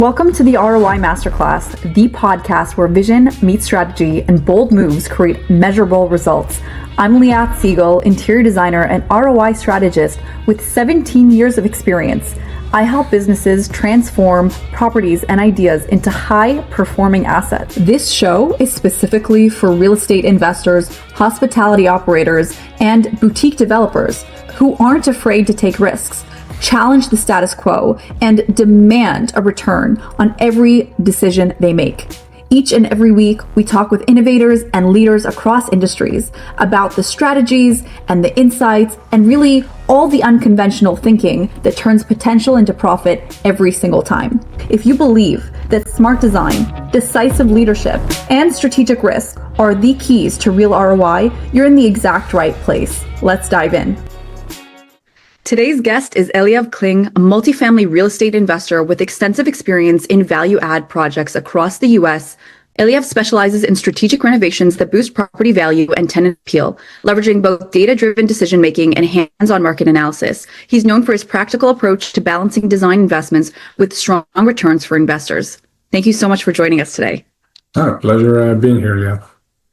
Welcome to the ROI Masterclass, the podcast where vision meets strategy and bold moves create measurable results. I'm Eliav, interior designer and ROI strategist with 17 years of experience. I help businesses transform properties and ideas into high-performing assets. This show is specifically for real estate investors, hospitality operators, and boutique developers who aren't afraid to take risks, challenge the status quo, and demand a return on every decision they make. Each and every week, we talk with innovators and leaders across industries about the strategies and the insights and really all the unconventional thinking that turns potential into profit every single time. If you believe that smart design, decisive leadership, and strategic risk are the keys to real ROI, you're in the exact right place. Let's dive in. Today's guest is Eliav Kling, a multifamily real estate investor with extensive experience in value-add projects across the U.S. Eliav specializes in strategic renovations that boost property value and tenant appeal, leveraging both data-driven decision-making and hands-on market analysis. He's known for his practical approach to balancing design investments with strong returns for investors. Thank you so much for joining us today. Pleasure being here, Leah.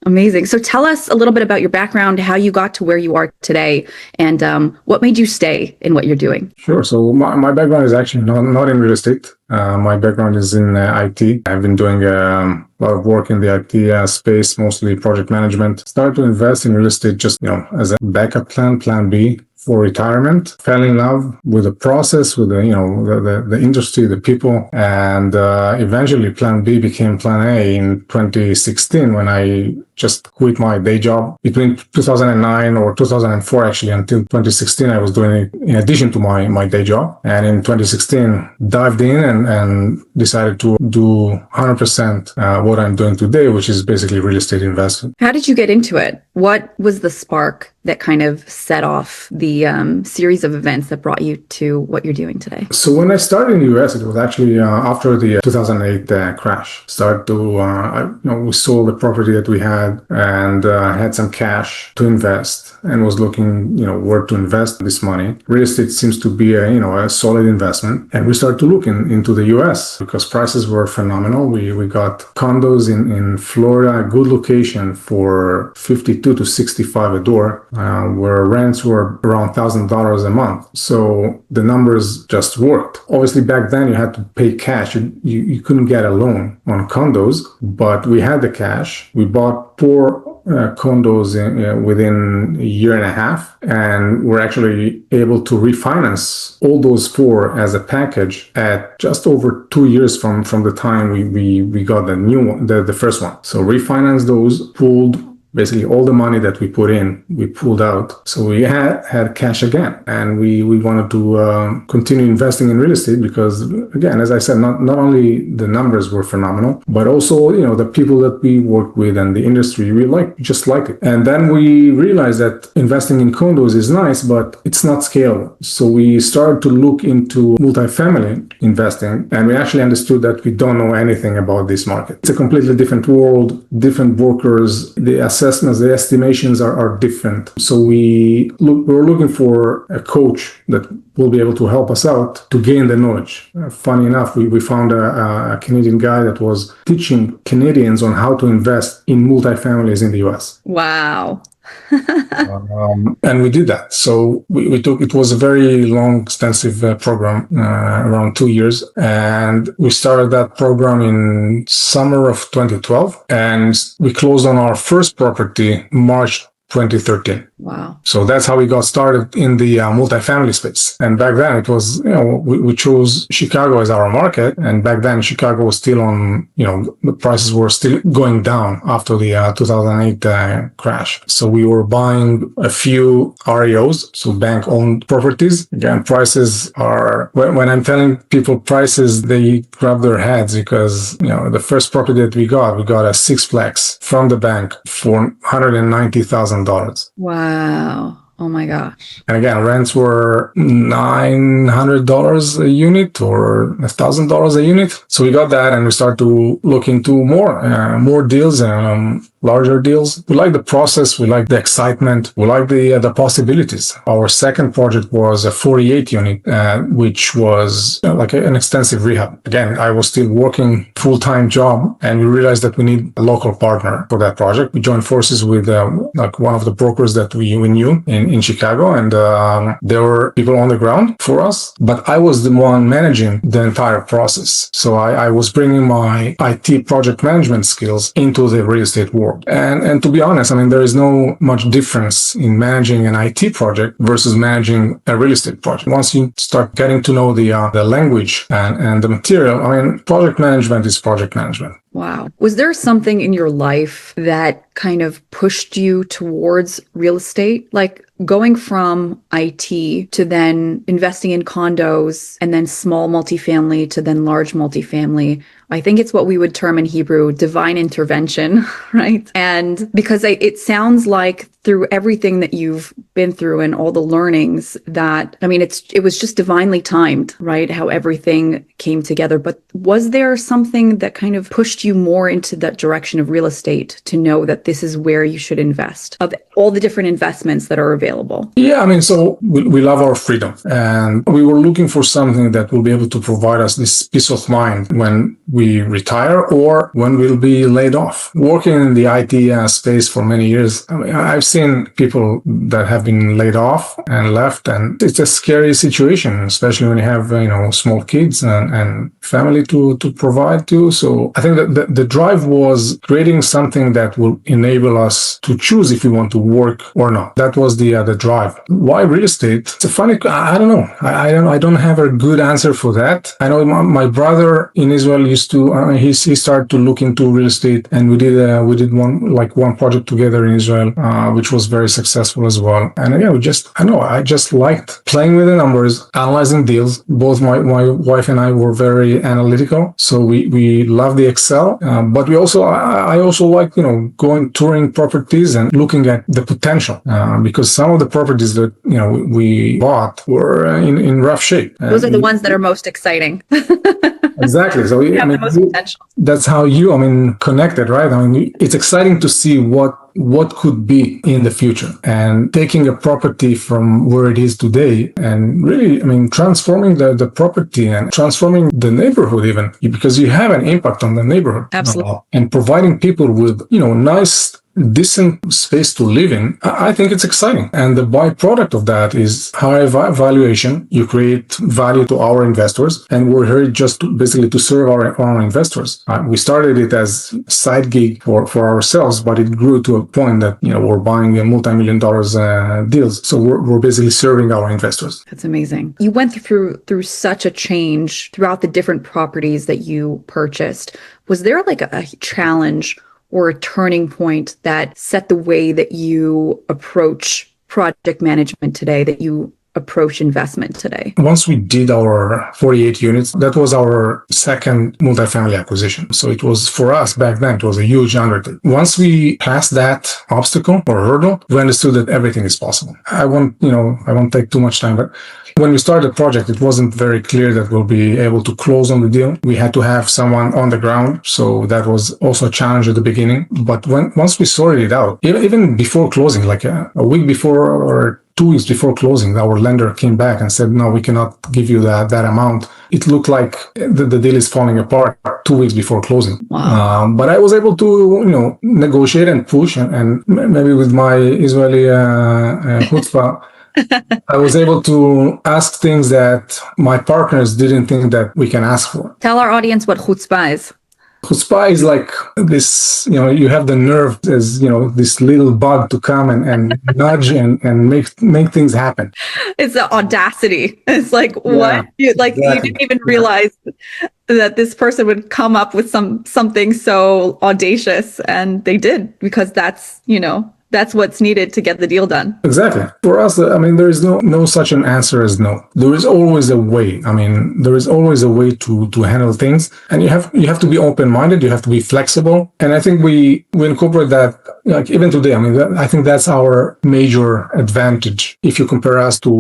Amazing. So tell us a little bit about your background, how you got to where you are today, and what made you stay in what you're doing. Sure. So my background is actually not in real estate. My background is in IT. I've been doing a lot of work in the IT space, mostly project management. Started to invest in real estate just, as a backup plan B for retirement. Fell in love with the process, with the industry, the people, and eventually plan B became plan A in 2016 when I just quit my day job. Between 2009 or 2004, actually, until 2016, I was doing it in addition to my day job. And in 2016, dived in and decided to do 100% what I'm doing today, which is basically real estate investment. How did you get into it? What was the spark that kind of set off the series of events that brought you to what you're doing today? So when I started in the US, it was actually after the 2008 crash. Started to, we sold the property that we had and had some cash to invest and was looking, where to invest this money. Real estate seems to be a solid investment. And we started to look into the US because prices were phenomenal. We got condos in Florida, a good location for 52 to 65 a door, where rents were around $1,000 a month. So the numbers just worked. Obviously, back then you had to pay cash. You couldn't get a loan on condos, but we had the cash. We bought 4 condos within a year and a half, and we're actually able to refinance all those 4 as a package at just over 2 years from the time we got the new one, the first one. So refinance those, pulled basically all the money that we put in, we pulled out. So we had cash again, and we wanted to continue investing in real estate because, again, as I said, not only the numbers were phenomenal, but also, the people that we work with and the industry, we just like it. And then we realized that investing in condos is nice, but it's not scalable. So we started to look into multifamily investing, and we actually understood that we don't know anything about this market. It's a completely different world, different workers, the assessments, the estimations are different. So we're looking for a coach that will be able to help us out to gain the knowledge. Funny enough, we found a Canadian guy that was teaching Canadians on how to invest in multifamilies in the US. Wow. And we did that. So we took, it was a very long, extensive program, around 2 years. And we started that program in summer of 2012. And we closed on our first property March 2013. Wow. So that's how we got started in the multifamily space. And back then it was, we chose Chicago as our market. And back then Chicago was still on, the prices were still going down after the 2008 crash. So we were buying a few REOs, so bank-owned properties. Again, prices are, when I'm telling people prices, they grab their heads because, the first property that we got a 6-plex from the bank for $190,000. Wow. Oh my gosh. And again, rents were $900 a unit or $1,000 a unit. So we got that and we started to look into more deals. larger deals. We like the process. We like the excitement. We like the possibilities. Our second project was a 48 unit, which was like an extensive rehab. Again, I was still working full-time job, and we realized that we need a local partner for that project. We joined forces with like one of the brokers that we knew in Chicago, and there were people on the ground for us. But I was the one managing the entire process. So I was bringing my IT project management skills into the real estate world. And to be honest, I mean, there is no much difference in managing an IT project versus managing a real estate project. Once you start getting to know the language and the material, I mean, project management is project management. Wow. Was there something in your life that kind of pushed you towards real estate? Like going from IT to then investing in condos and then small multifamily to then large multifamily. I think it's what we would term in Hebrew divine intervention, right? And because it sounds like through everything that you've been through and all the learnings that, I mean, it was just divinely timed, right? How everything came together. But was there something that kind of pushed you more into that direction of real estate to know that this is where you should invest of all the different investments that are available? Yeah, I mean, so we love our freedom, and we were looking for something that will be able to provide us this peace of mind when we retire or when we'll be laid off. Working in the IT space for many years, I mean, I've seen people that have been laid off and left, and it's a scary situation, especially when you have, small kids and family to provide to. So I think that the drive was creating something that will enable us to choose if we want to work or not. That was the drive. Why real estate? It's a funny, I don't know. I don't have a good answer for that. I know my brother in Israel used to, he started to look into real estate, and we did one project together in Israel, which was very successful as well. And again, I just liked playing with the numbers, analyzing deals. Both my wife and I were very analytical, so we love the Excel. But I also like going touring properties and looking at the potential, because some of the properties that we bought were in rough shape. Those are the ones that are most exciting. Exactly. So you have the most potential. That's how connected, right? I mean, it's exciting to see what could be in the future, and taking a property from where it is today and really, I mean, transforming the property and transforming the neighborhood even, because you have an impact on the neighborhood. Absolutely. And providing people with, nice, decent space to live in. I think it's exciting. And the byproduct of that is higher valuation. You create value to our investors, and we're here just basically to serve our investors. We started it as a side gig for ourselves, but it grew to a point that, we're buying multi-million dollars deals. So we're basically serving our investors. That's amazing. You went through such a change throughout the different properties that you purchased. Was there like a challenge or a turning point that set the way that you approach project management today, that you approach investment today? Once we did our 48 units, that was our second multifamily acquisition. So it was, for us back then, it was a huge undertaking. Once we passed that obstacle or hurdle, we understood that everything is possible. I won't take too much time, but when we started the project, it wasn't very clear that we'll be able to close on the deal. We had to have someone on the ground. So that was also a challenge at the beginning. But once we sorted it out, even before closing, like a week before or 2 weeks before closing, our lender came back and said, no, we cannot give you that amount. It looked like the deal is falling apart 2 weeks before closing. Wow. But I was able to, negotiate and push, and maybe with my Israeli chutzpah, I was able to ask things that my partners didn't think that we can ask for. Tell our audience what chutzpah is. Chutzpah is like this, you have the nerve as, this little bug to come and nudge and make things happen. It's the audacity. It's like, what? Exactly. You didn't even realize that this person would come up with something so audacious, and they did, because that's what's needed to get the deal done. Exactly. For us, I mean, there is no such an answer as no. There is always a way. I mean, there is always a way to handle things, and you have to be open-minded. You have to be flexible, and I think we incorporate that. Like even today, I mean, I think that's our major advantage. If you compare us to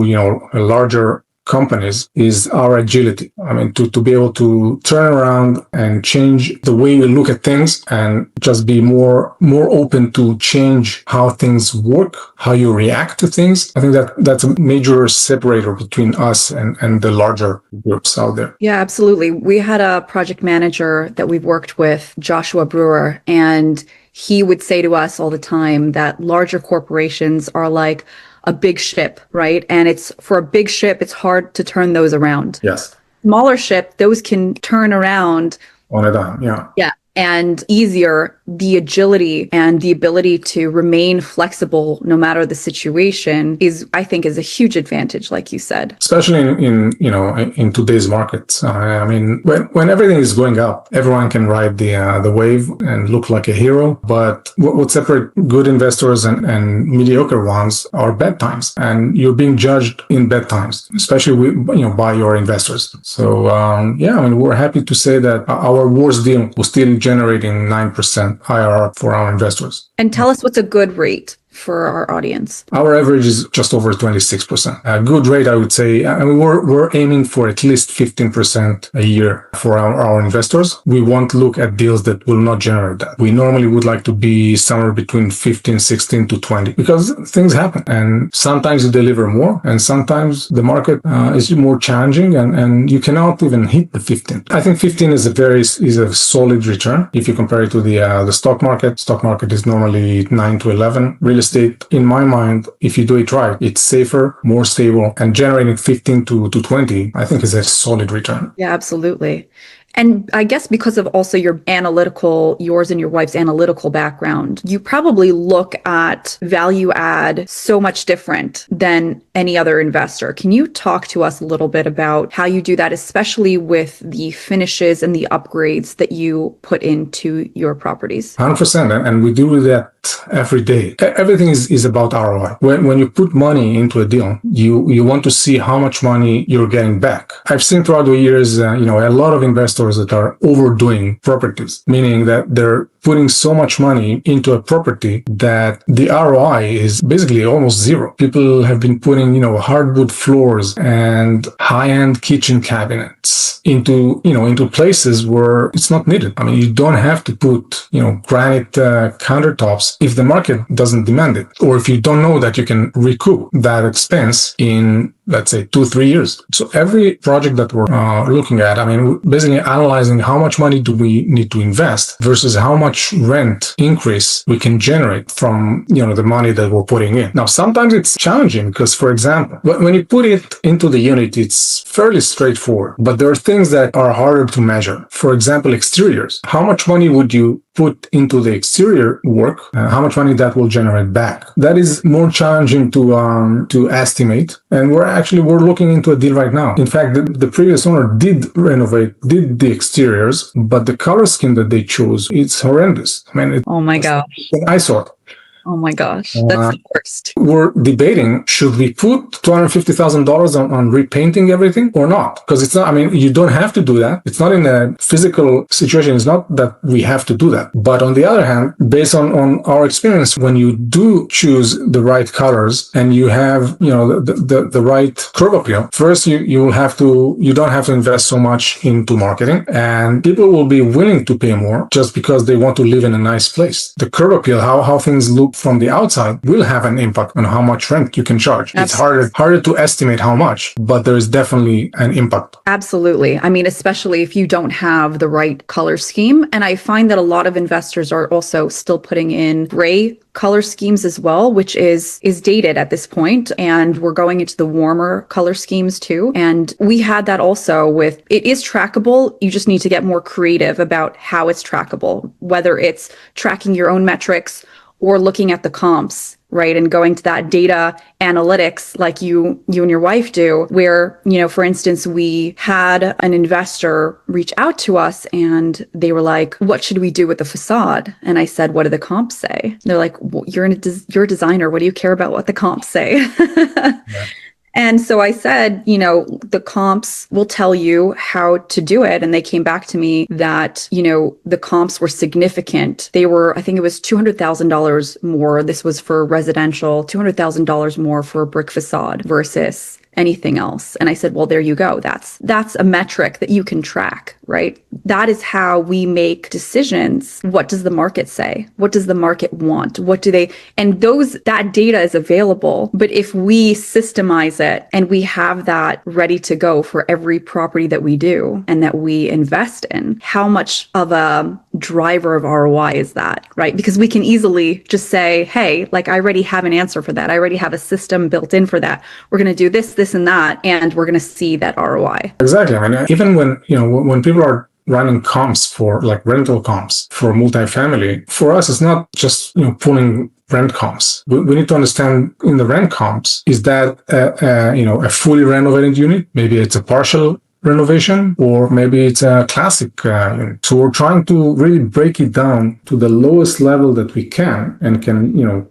a larger companies is our agility. I mean, to be able to turn around and change the way we look at things and just be more open to change how things work, how you react to things. I think that's a major separator between us and the larger groups out there. Yeah, absolutely. We had a project manager that we've worked with, Joshua Brewer, and he would say to us all the time that larger corporations are like a big ship, right? And it's for a big ship, it's hard to turn those around. Yes. Smaller ship, those can turn around On a dime, yeah. Yeah. And easier, the agility and the ability to remain flexible no matter the situation I think is a huge advantage, like you said. Especially in today's market. I mean, when everything is going up, everyone can ride the wave and look like a hero. But what separates good investors and mediocre ones are bad times, and you're being judged in bad times, especially by your investors. So I mean, we're happy to say that our worst deal was still generating 9% IRR for our investors. And tell us what's a good rate for our audience. Our average is just over 26%. A good rate, I would say. I mean, we're aiming for at least 15% a year for our investors. We won't look at deals that will not generate that. We normally would like to be somewhere between 15, 16 to 20 because things happen. And sometimes you deliver more and sometimes the market is more challenging and you cannot even hit the 15. I think 15 is a solid return if you compare it to the stock market. Stock market is normally 9 to 11. Real estate, in my mind, if you do it right, it's safer, more stable, and generating 15 to 20, I think is a solid return. Yeah, absolutely. And I guess because of also yours and your wife's analytical background, you probably look at value add so much different than any other investor. Can you talk to us a little bit about how you do that, especially with the finishes and the upgrades that you put into your properties? 100%. And we do that every day. Everything is about ROI. When you put money into a deal, you want to see how much money you're getting back. I've seen throughout the years, a lot of investors that are overdoing properties, meaning that they're putting so much money into a property that the ROI is basically almost zero. People have been putting, hardwood floors and high-end kitchen cabinets into places where it's not needed. I mean, you don't have to put, granite countertops if the market doesn't demand it, or if you don't know that you can recoup that expense in, let's say, 2-3 years. So every project that we're looking at, I mean, we're basically analyzing how much money do we need to invest versus how much rent increase we can generate from, the money that we're putting in. Now, sometimes it's challenging because, for example, when you put it into the unit, it's fairly straightforward, but there are things that are harder to measure. For example, exteriors. How much money would you put into the exterior work? How much money that will generate back? That is more challenging to estimate. And we're looking into a deal right now. In fact, the previous owner did the exteriors, but the color scheme that they chose, it's horrendous. I mean, oh my gosh. It's an eyesore. Oh my gosh, that's the worst. We're debating, should we put $250,000 on repainting everything or not? Because it's not, I mean, you don't have to do that. It's not in a physical situation. It's not that we have to do that. But on the other hand, based on our experience, when you do choose the right colors and you have, the right curb appeal, first you don't have to invest so much into marketing, and people will be willing to pay more just because they want to live in a nice place. The curb appeal, how things look from the outside, will have an impact on how much rent you can charge. Absolutely. It's harder to estimate how much, but there is definitely an impact. Absolutely. I mean, especially if you don't have the right color scheme. And I find that a lot of investors are also still putting in gray color schemes as well, which is dated at this point. And we're going into the warmer color schemes too. And we had that also with, it is trackable. You just need to get more creative about how it's trackable, whether it's tracking your own metrics or looking at the comps, right? And going to that data analytics like you and your wife do, where, for instance, we had an investor reach out to us and they were like, what should we do with the facade? And I said, what do the comps say? They're like, well, you're a designer. What do you care about what the comps say? Yeah. And so I said, the comps will tell you how to do it. And they came back to me that, the comps were significant. They were, I think it was $200,000 more. This was for residential, $200,000 more for a brick facade versus anything else. And I said, well, there you go. That's a metric that you can track, right? That is how we make decisions. What does the market say? What does the market want? What do they, and that data is available. But if we systemize it and we have that ready to go for every property that we do and that we invest in, how much of a driver of ROI is that, right? Because we can easily just say, hey, like I already have an answer for that. I already have a system built in for that. We're going to do this, this, and that, and we're going to see that ROI. Exactly. I mean, even when people are running comps for like rental comps for multifamily, for us, it's not just, pulling rent comps. We need to understand in the rent comps, is that, a fully renovated unit? Maybe it's a partial renovation, or maybe it's a classic unit. So we're trying to really break it down to the lowest level that we can, and can,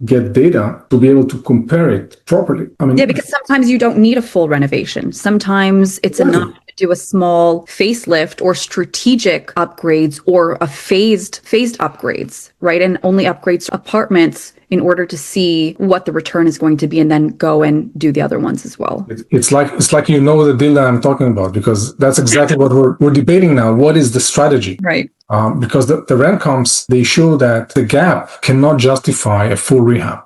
get data to be able to compare it properly. I mean, yeah, because sometimes you don't need a full renovation. Sometimes it's enough to do a small facelift or strategic upgrades or a phased upgrades, right? And only upgrades to apartments in order to see what the return is going to be, and then go and do the other ones as well. It's like the deal that I'm talking about, because that's exactly what we're debating now. What is the strategy? Right. Because the rent comps, they show that the gap cannot justify a full rehab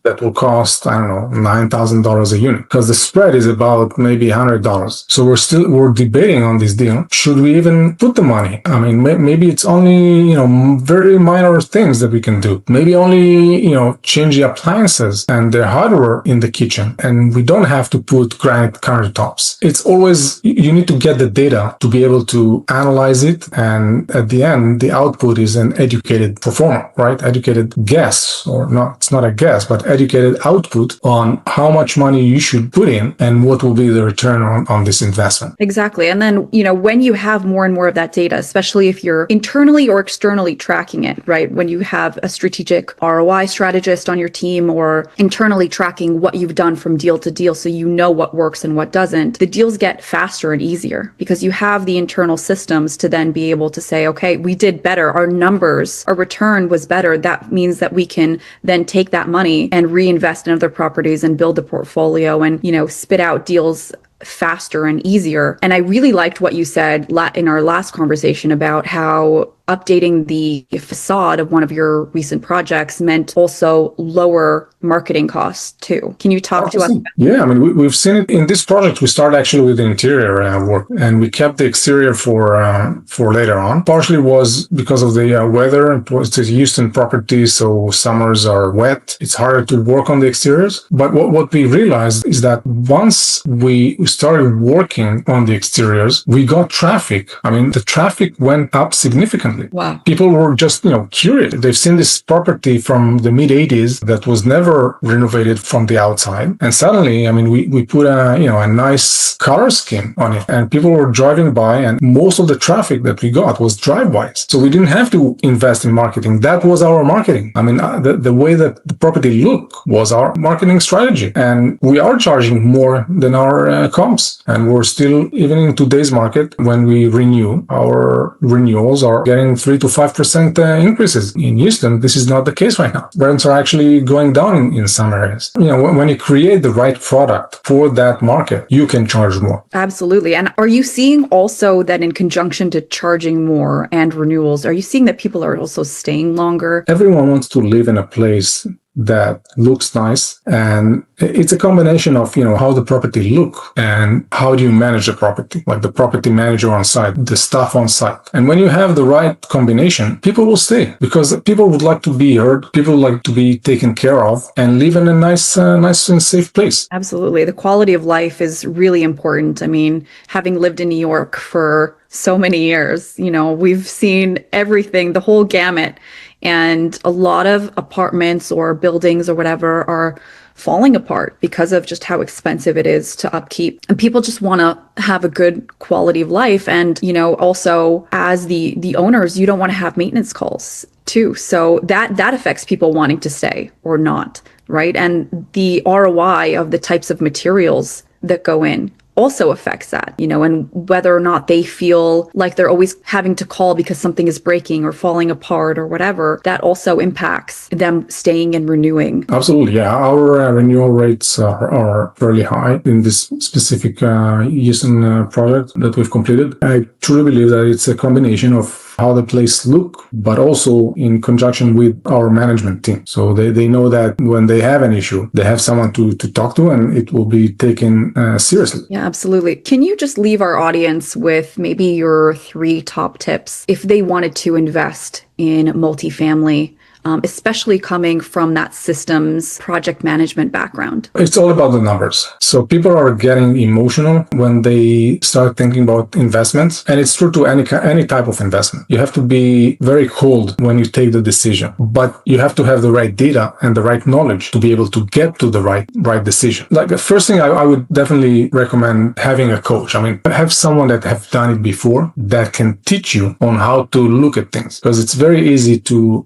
that will cost, I don't know, $9,000 a unit, because the spread is about maybe $100. So we're debating on this deal. Should we even put the money? I mean, maybe it's only, very minor things that we can do. Maybe only, change the appliances and the hardware in the kitchen. And we don't have to put granite countertops. It's always, you need to get the data to be able to analyze it. And at the end, the output is an educated performer, right? Educated guess, or not, it's not a guess, but educated output on how much money you should put in and what will be the return on this investment. Exactly. And then, when you have more and more of that data, especially if you're internally or externally tracking it, right? When you have a strategic ROI strategist on your team, or internally tracking what you've done from deal to deal, so you know what works and what doesn't, the deals get faster and easier because you have the internal systems to then be able to say, okay, we did better. Our numbers, our return was better. That means that we can then take that money and reinvest in other properties and build a portfolio and, spit out deals faster and easier. And I really liked what you said in our last conversation about how updating the facade of one of your recent projects meant also lower marketing costs too. Can you talk to us? Yeah, I mean, we've seen it in this project. We started actually with the interior work, and we kept the exterior for later on. Partially was because of the weather. It was a Houston property, so summers are wet. It's harder to work on the exteriors. But what we realized is that once we started working on the exteriors, we got traffic. I mean, the traffic went up significantly. Wow. People were just, curious. They've seen this property from the mid 80s that was never renovated from the outside. And suddenly, I mean, we put a nice color scheme on it, and people were driving by, and most of the traffic that we got was drive-bys. So we didn't have to invest in marketing. That was our marketing. I mean, the way that the property looked was our marketing strategy. And we are charging more than our comps. And we're still, even in today's market, when we renew, our renewals are getting 3 to 5% increases. In Houston, this is not the case right now. Rents are actually going down in some areas. When you create the right product for that market, you can charge more. Absolutely. And are you seeing also that in conjunction to charging more and renewals, are you seeing that people are also staying longer? Everyone wants to live in a place that looks nice, and it's a combination of how the property look and how do you manage the property, like the property manager on site, the staff on site. And when you have the right combination, people will stay because people would like to be heard, people would like to be taken care of and live in a nice and safe place. Absolutely. The quality of life is really important. I mean, having lived in New York for so many years, we've seen everything, the whole gamut. And a lot of apartments or buildings or whatever are falling apart because of just how expensive it is to upkeep. And people just want to have a good quality of life. And, also as the owners, you don't want to have maintenance calls too. So that affects people wanting to stay or not, right? And the ROI of the types of materials that go in also affects that, and whether or not they feel like they're always having to call because something is breaking or falling apart or whatever, that also impacts them staying and renewing. Absolutely, yeah. Our renewal rates are fairly high in this specific Houston project that we've completed. I truly believe that it's a combination of how the place look, but also in conjunction with our management team. So they know that when they have an issue, they have someone to talk to, and it will be taken seriously. Yeah, absolutely. Can you just leave our audience with maybe your 3 top tips if they wanted to invest in multifamily? Especially coming from that systems project management background? It's all about the numbers. So people are getting emotional when they start thinking about investments. And it's true to any type of investment. You have to be very cold when you take the decision, but you have to have the right data and the right knowledge to be able to get to the right decision. Like the first thing I would definitely recommend having a coach. I mean, have someone that have done it before that can teach you on how to look at things, because it's very easy to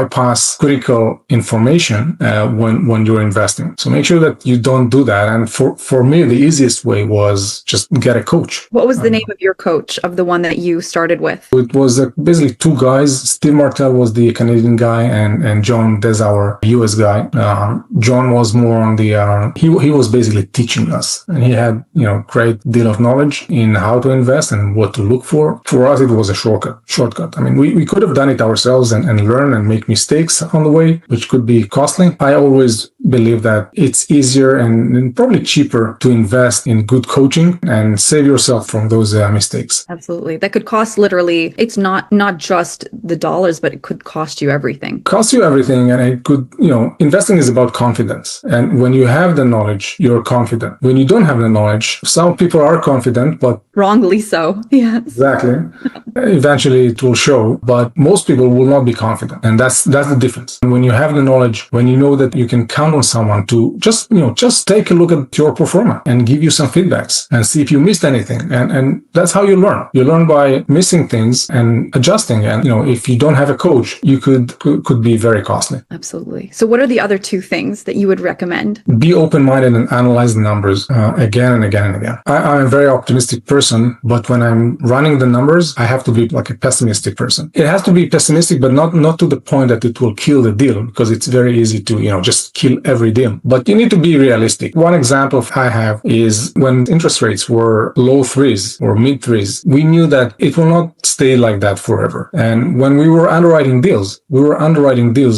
bypass critical information when you're investing. So make sure that you don't do that. And for me, the easiest way was just get a coach. What was the name of your coach, of the one that you started with? It was basically 2 guys. Steve Martel was the Canadian guy, and John Des, our US guy. John was more on the he was basically teaching us, and he had great deal of knowledge in how to invest and what to look for. For us, it was a shortcut. I mean, we could have done it ourselves and learn and make mistakes on the way, which could be costly. I always believe that it's easier and probably cheaper to invest in good coaching and save yourself from those mistakes. Absolutely. That could cost literally, it's not just the dollars, but it could cost you everything. Cost you everything, and it could, investing is about confidence. And when you have the knowledge, you're confident. When you don't have the knowledge, some people are confident, but wrongly so. Yes. Exactly. Eventually it will show, but most people will not be confident. And that's the difference. And when you have the knowledge, when you know that you can count on someone to just take a look at your performance and give you some feedbacks and see if you missed anything. And that's how you learn. You learn by missing things and adjusting. And, if you don't have a coach, you could be very costly. Absolutely. So what are the other 2 things that you would recommend? Be open-minded and analyze the numbers again and again and again. I'm a very optimistic person, but when I'm running the numbers, I have to be like a pessimistic person. It has to be pessimistic, but not to the point that it will kill the deal, because it's very easy to, just kill every deal. But you need to be realistic. One example I have is when interest rates were low 3s or mid 3s, we knew that it will not stay like that forever. And when we were underwriting deals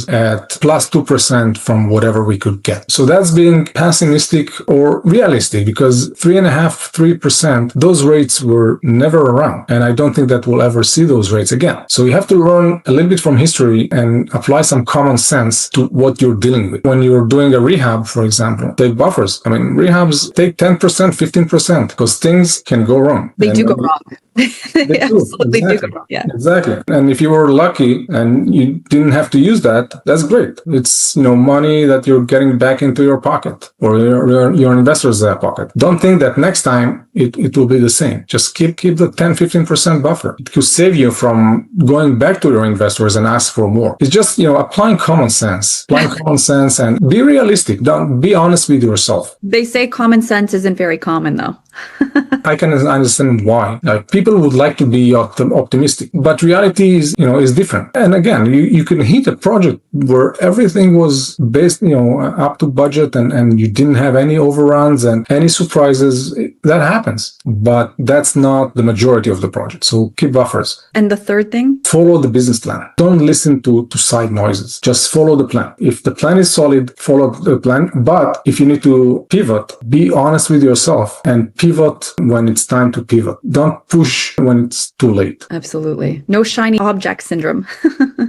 at plus 2% from whatever we could get. So that's being pessimistic or realistic, because 3.5%, those rates were never around. And I don't think that we'll ever see those rates again. So you have to learn a little bit from history and apply some common sense to what you're dealing with. When you're doing a rehab, for example, take buffers. I mean, rehabs take 10%, 15%, because things can go wrong. They do go wrong. They absolutely do go wrong. Yeah. Exactly. And if you were lucky and you didn't have to use that, that's great. It's, money that you're getting back into your pocket or your investor's pocket. Don't think that next time it will be the same. Just keep the 10, 15% buffer. It could save you from going back to your investors and ask for more. It's just, applying common sense and be realistic. Don't be honest with yourself. They say common sense isn't very common though. I can understand why. Like, people would like to be optimistic, but reality is different. And again, you can hit a project where everything was based, up to budget, and you didn't have any overruns and any surprises. That happens, but that's not the majority of the project. So keep buffers. And the third thing? Follow the business plan. Don't listen to side noises. Just follow the plan. If the plan is solid, follow the plan. But if you need to pivot, be honest with yourself and pivot when it's time to pivot. Don't push when it's too late. Absolutely. No shiny object syndrome.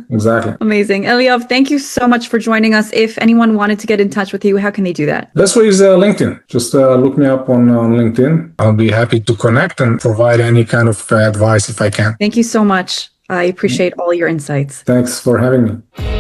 Exactly. Amazing. Eliav, thank you so much for joining us. If anyone wanted to get in touch with you, how can they do that? Best way is LinkedIn. Just look me up on LinkedIn. I'll be happy to connect and provide any kind of advice if I can. Thank you so much. I appreciate all your insights. Thanks for having me.